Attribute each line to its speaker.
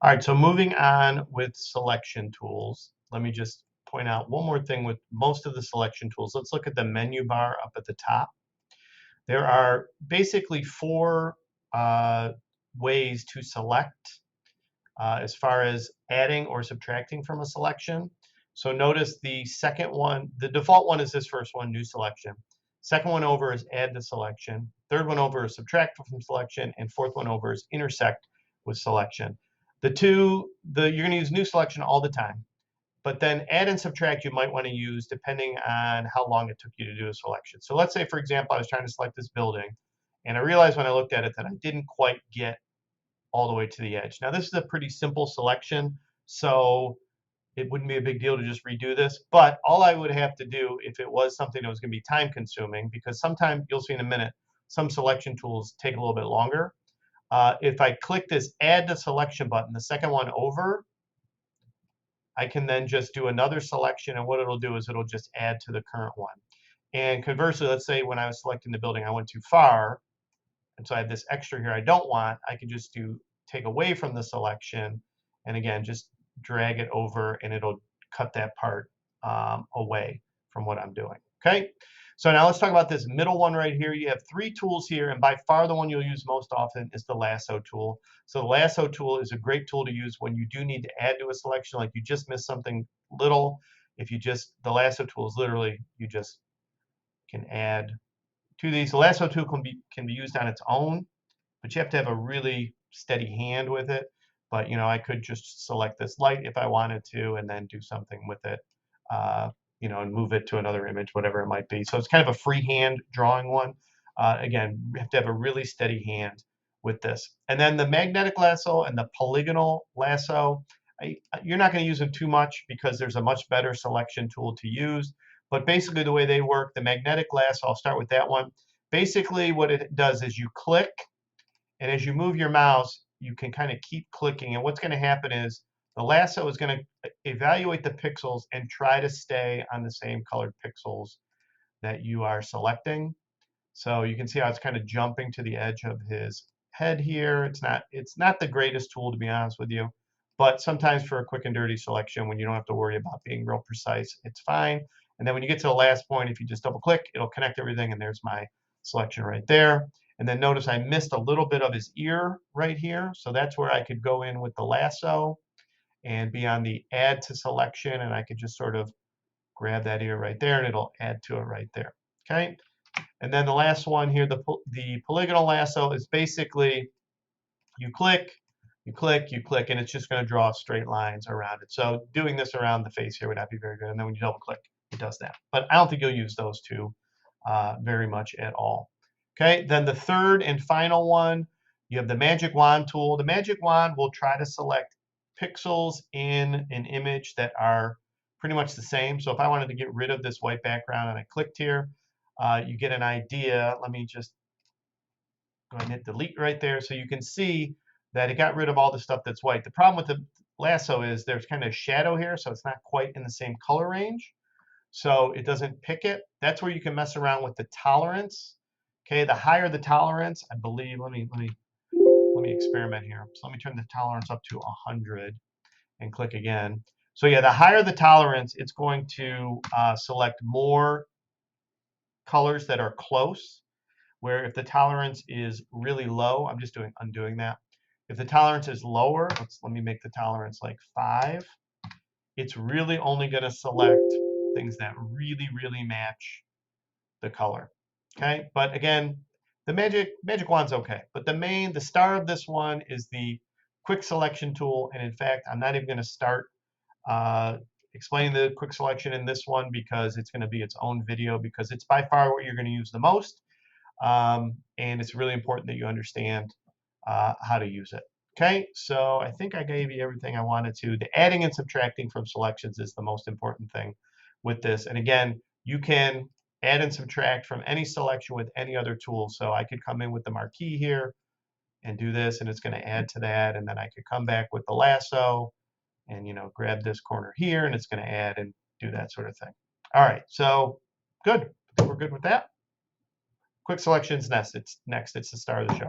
Speaker 1: All right, so moving on with selection tools, let me just point out one more thing with most of the selection tools. Let's look at the menu bar up at the top. There are basically four uh, ways to select as far as adding or subtracting from a selection. So notice the second one, the default one is this first one, new selection. Second one over is add to selection. Third one over is subtract from selection. And fourth one over is intersect with selection. You're going to use new selection all the time. But then add and subtract you might want to use depending on how long it took you to do a selection. So let's say, for example, I was trying to select this building, and I realized when I looked at it that I didn't quite get all the way to the edge. Now, this is a pretty simple selection, so it wouldn't be a big deal to just redo this. But all I would have to do if it was something that was going to be time consuming, because sometimes you'll see in a minute, some selection tools take a little bit longer. If I click this add to selection button, the second one over, I can then just do another selection, and what it'll do is it'll just add to the current one. And conversely, let's say when I was selecting the building, I went too far, and so I have this extra here I don't want, I can just take away from the selection, and again, just drag it over, and it'll cut that part away from what I'm doing, okay? So now let's talk about this middle one right here. You have three tools here, and by far the one you'll use most often is the lasso tool. So the lasso tool is a great tool to use when you do need to add to a selection, like you just missed something little. The lasso tool is literally, you just can add to these. The lasso tool can be used on its own, but you have to have a really steady hand with it. But I could just select this light if I wanted to, and then do something with it. And move it to another image, whatever it might be. So it's kind of a freehand drawing one. Again, you have to have a really steady hand with this. And then the magnetic lasso and the polygonal lasso, you're not going to use them too much because there's a much better selection tool to use. But basically the way they work, the magnetic lasso, I'll start with that one. Basically what it does is you click, and as you move your mouse, you can kind of keep clicking. And what's going to happen is the lasso is going to evaluate the pixels and try to stay on the same colored pixels that you are selecting. So you can see how it's kind of jumping to the edge of his head here. It's not the greatest tool, to be honest with you, but sometimes for a quick and dirty selection, when you don't have to worry about being real precise, it's fine. And then when you get to the last point, if you just double click, it'll connect everything, and there's my selection right there. And then notice I missed a little bit of his ear right here. So that's where I could go in with the lasso and be on the add to selection, and I could just sort of grab that ear right there, and it'll add to it right there, okay? And then the last one here, the polygonal lasso is basically you click, you click, you click, and it's just going to draw straight lines around it. So doing this around the face here would not be very good, and then when you double click, it does that. But I don't think you'll use those two very much at all. Okay, then the third and final one, you have the magic wand tool. The magic wand will try to select pixels in an image that are pretty much the same. So if I wanted to get rid of this white background and I clicked here, you get an idea. Let me just go ahead and hit delete right there. So you can see that it got rid of all the stuff that's white. The problem with the lasso is there's kind of shadow here, so it's not quite in the same color range. So it doesn't pick it. That's where you can mess around with the tolerance. Okay, the higher the tolerance, I believe, let me experiment here. So let me turn the tolerance up to 100 and click again. So yeah, the higher the tolerance, it's going to select more colors that are close, where if the tolerance is really low, I'm just undoing that. If the tolerance is lower, let me make the tolerance like 5, it's really only going to select things that really, really match the color. Okay, but again, the magic wand's okay. But the star of this one is the quick selection tool. And in fact, I'm not even going to start explaining the quick selection in this one because it's going to be its own video, because it's by far what you're going to use the most. And it's really important that you understand how to use it. Okay, so I think I gave you everything I wanted to. The adding and subtracting from selections is the most important thing with this. And again, you can add and subtract from any selection with any other tool. So I could come in with the marquee here and do this, and it's going to add to that. And then I could come back with the lasso and grab this corner here, and it's going to add and do that sort of thing. All right, so good. I think we're good with that. Quick selections next. It's the star of the show.